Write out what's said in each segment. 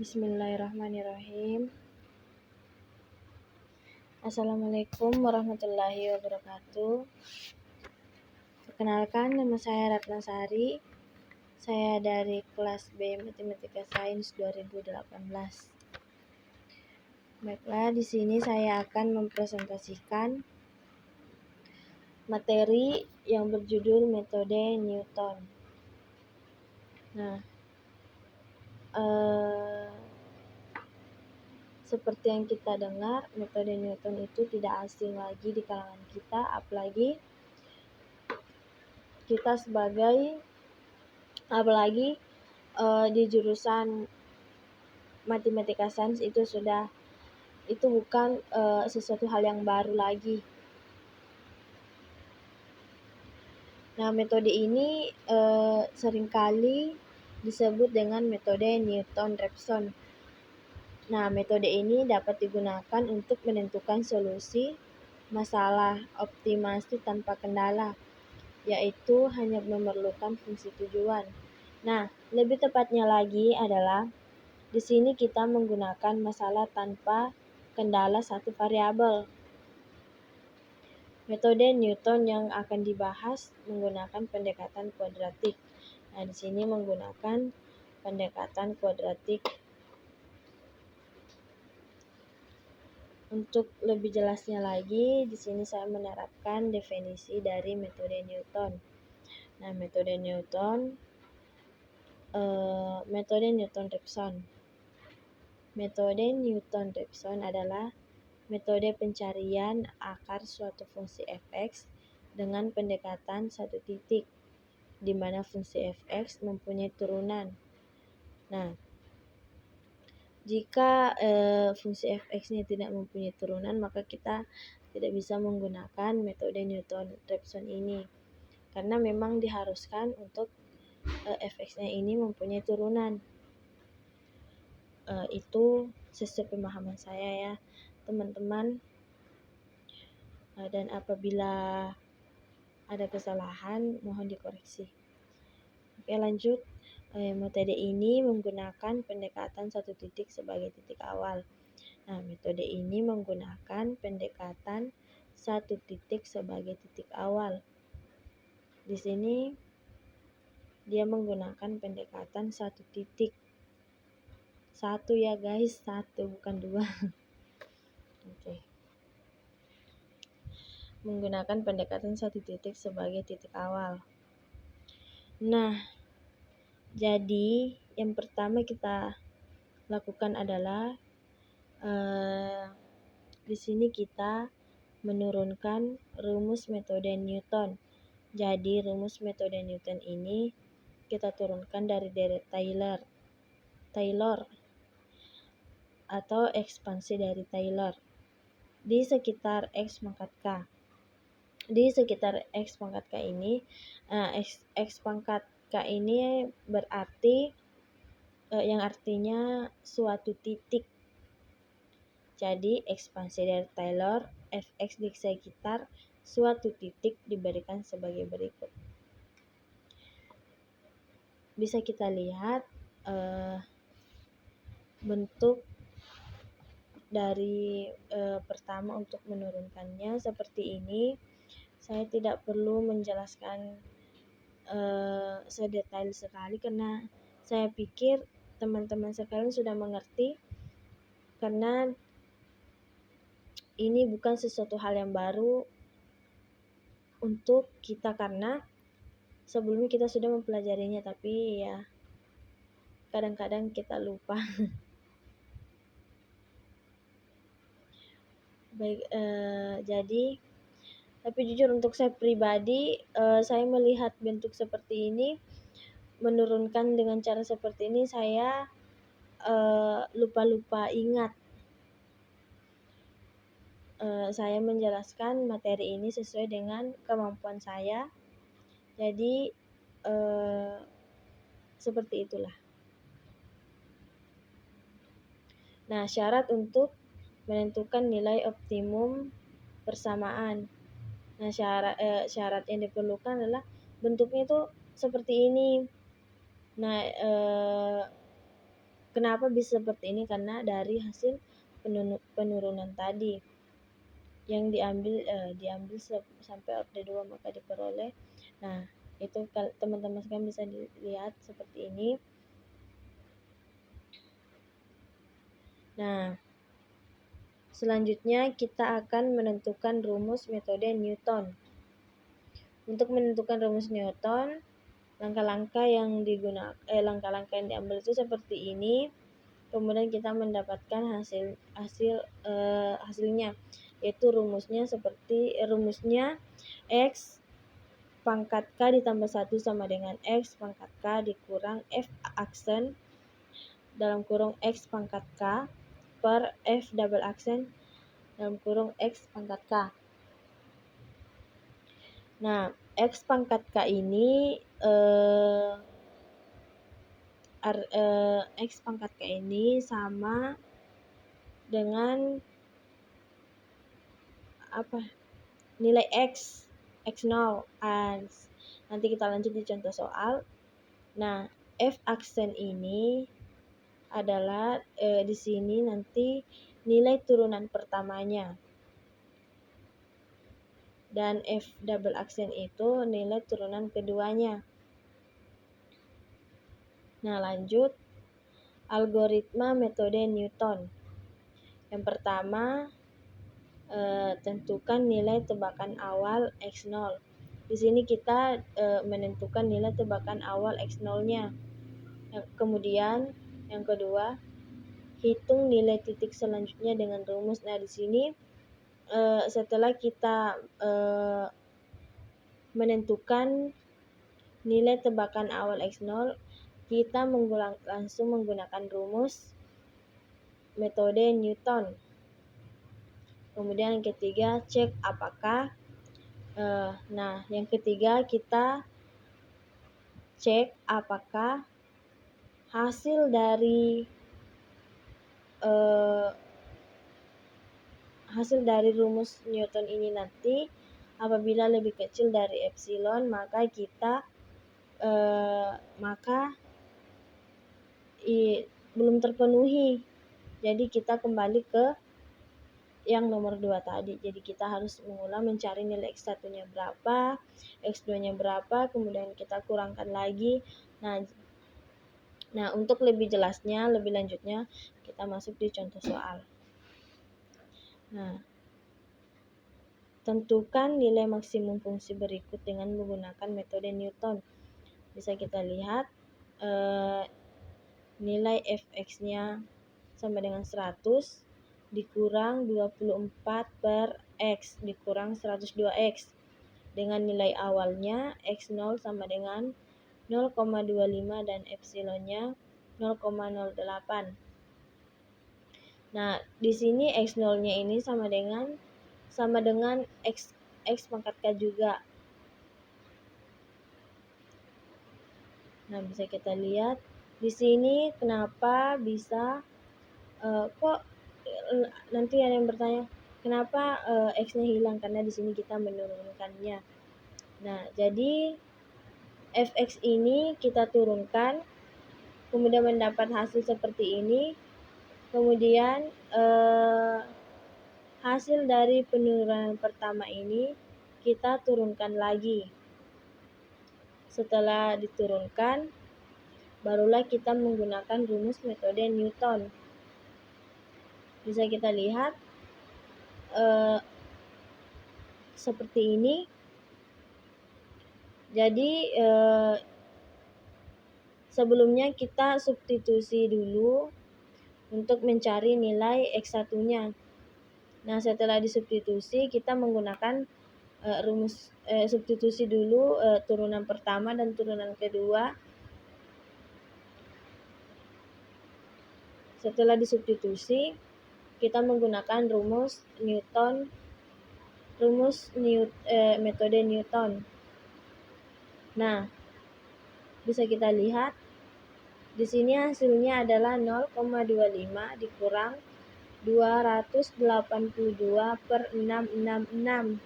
Bismillahirrahmanirrahim. Assalamualaikum warahmatullahi wabarakatuh. Perkenalkan, nama saya Ratna Sari. Saya dari kelas B Matematika Sains 2018. Baiklah, di sini saya akan mempresentasikan materi yang berjudul metode Newton. Nah, seperti yang kita dengar, metode Newton itu tidak asing lagi di kalangan kita, apalagi di jurusan Matematika Sains itu bukan sesuatu hal yang baru lagi. Nah, metode ini seringkali disebut dengan metode Newton-Raphson. Nah, metode ini dapat digunakan untuk menentukan solusi masalah optimasi tanpa kendala, yaitu hanya memerlukan fungsi tujuan. Nah, lebih tepatnya lagi adalah di sini kita menggunakan masalah tanpa kendala satu variabel. Metode Newton yang akan dibahas menggunakan pendekatan kuadratik. Nah, di sini menggunakan pendekatan kuadratik. Untuk lebih jelasnya lagi, di sini saya menerapkan definisi dari metode Newton. Nah, metode Newton-Raphson. Metode Newton-Raphson adalah metode pencarian akar suatu fungsi fx dengan pendekatan satu titik, di mana fungsi fx mempunyai turunan. Nah, jika fungsi fx-nya tidak mempunyai turunan, maka kita tidak bisa menggunakan metode Newton-Raphson ini, karena memang diharuskan untuk fx-nya ini mempunyai turunan. Itu sesuai pemahaman saya ya, teman-teman. Dan apabila ada kesalahan, mohon dikoreksi. Oke, lanjut. Metode ini menggunakan pendekatan satu titik sebagai titik awal. Nah, metode ini menggunakan pendekatan satu titik sebagai titik awal. Di sini dia menggunakan pendekatan satu titik. Satu ya guys, satu bukan dua. Oke. Menggunakan pendekatan satu titik sebagai titik awal. Nah, jadi yang pertama kita lakukan adalah di sini kita menurunkan rumus metode Newton. Jadi rumus metode Newton ini kita turunkan dari deret Taylor atau ekspansi dari Taylor di sekitar x pangkat k. Di sekitar x pangkat k ini, x pangkat k ini berarti yang artinya suatu titik. Jadi ekspansi dari Taylor fx di sekitar suatu titik diberikan sebagai berikut. Bisa kita lihat bentuk dari pertama untuk menurunkannya seperti ini. Saya tidak perlu menjelaskan sedetail sekali karena saya pikir teman-teman sekalian sudah mengerti, karena ini bukan sesuatu hal yang baru untuk kita, karena sebelumnya kita sudah mempelajarinya, tapi ya kadang-kadang kita lupa. Baik, jadi tapi jujur untuk saya pribadi, saya melihat bentuk seperti ini, menurunkan dengan cara seperti ini, saya lupa ingat. Saya menjelaskan materi ini sesuai dengan kemampuan saya. Jadi seperti itulah. Nah, syarat untuk menentukan nilai optimum persamaan. Nah, syarat yang diperlukan adalah bentuknya itu seperti ini. Nah, Kenapa bisa seperti ini? Karena dari hasil penurunan tadi yang diambil sampai orde 2 maka diperoleh. Nah, itu teman-teman sekalian bisa dilihat seperti ini. Nah, selanjutnya kita akan menentukan rumus metode Newton. Untuk menentukan rumus Newton, langkah-langkah yang diambil itu seperti ini. Kemudian kita mendapatkan hasilnya, yaitu rumusnya X pangkat K ditambah 1 sama dengan X pangkat K dikurang F aksen dalam kurung X pangkat K per F double aksen dalam kurung X pangkat K. Nah, X pangkat K ini X pangkat K ini sama dengan nilai X0. Nanti kita lanjut di contoh soal. Nah, F aksen ini adalah di sini nanti nilai turunan pertamanya. Dan F double aksen itu nilai turunan keduanya. Nah, lanjut algoritma metode Newton. Yang pertama, tentukan nilai tebakan awal X0. Di sini kita menentukan nilai tebakan awal X0-nya. Kemudian yang kedua, hitung nilai titik selanjutnya dengan rumus. Nah, di sini setelah kita menentukan nilai tebakan awal X0, kita langsung menggunakan rumus metode Newton. Kemudian yang ketiga, cek apakah yang ketiga kita cek apakah hasil dari rumus Newton ini nanti apabila lebih kecil dari epsilon, maka kita belum terpenuhi. Jadi kita kembali ke yang nomor 2 tadi. Jadi kita harus mengulang mencari nilai X1-nya berapa, X2-nya berapa, kemudian kita kurangkan lagi. Nah, untuk lebih jelasnya, lebih lanjutnya, kita masuk di contoh soal. Nah, tentukan nilai maksimum fungsi berikut dengan menggunakan metode Newton. Bisa kita lihat nilai fx-nya sama dengan 100 dikurang 24 per x dikurang 102x. Dengan nilai awalnya x0 sama dengan 0,25 dan epsilonnya 0,08. Nah, di sini x0-nya ini sama dengan x pangkat K juga. Nah, bisa kita lihat di sini kenapa bisa kok nanti ada yang bertanya, kenapa X-nya hilang? Karena di sini kita menurunkannya. Nah, jadi fx ini kita turunkan, kemudian mendapat hasil seperti ini. Kemudian hasil dari penurunan pertama ini kita turunkan lagi. Setelah diturunkan, barulah kita menggunakan rumus metode Newton. Bisa kita lihat seperti ini. Jadi sebelumnya kita substitusi dulu untuk mencari nilai X1-nya. Nah, setelah disubstitusi kita menggunakan rumus substitusi dulu turunan pertama dan turunan kedua. Setelah disubstitusi, kita menggunakan metode Newton. Nah, bisa kita lihat di sini hasilnya adalah 0,25 dikurang 282 per 666.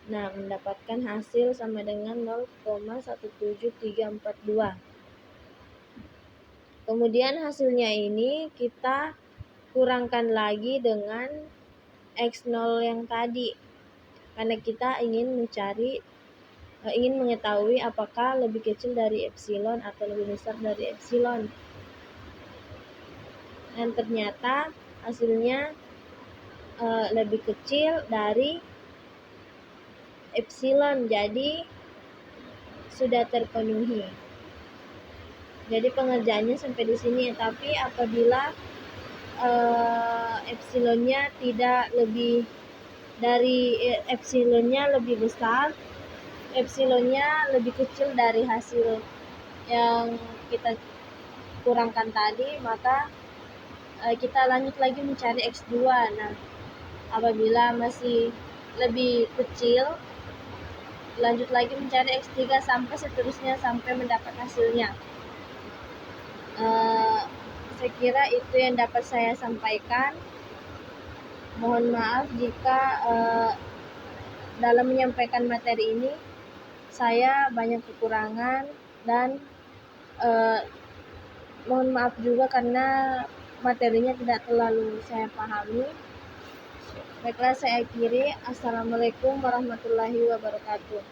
Nah, mendapatkan hasil sama dengan 0,17342. Kemudian hasilnya ini kita kurangkan lagi dengan X0 yang tadi, karena kita ingin mengetahui apakah lebih kecil dari epsilon atau lebih besar dari epsilon. Dan ternyata hasilnya lebih kecil dari epsilon, jadi sudah terpenuhi. Jadi pengerjaannya sampai di sini, tapi apabila epsilonnya tidak lebih dari epsilonnya lebih besar, epsilonnya lebih kecil dari hasil yang kita kurangkan tadi, maka kita lanjut lagi mencari X2. Nah, apabila masih lebih kecil, lanjut lagi mencari X3 sampai seterusnya sampai mendapat hasilnya. Saya kira itu yang dapat saya sampaikan. Mohon maaf jika dalam menyampaikan materi ini saya banyak kekurangan, dan mohon maaf juga karena materinya tidak terlalu saya pahami. Baiklah, saya akhiri. Assalamualaikum warahmatullahi wabarakatuh.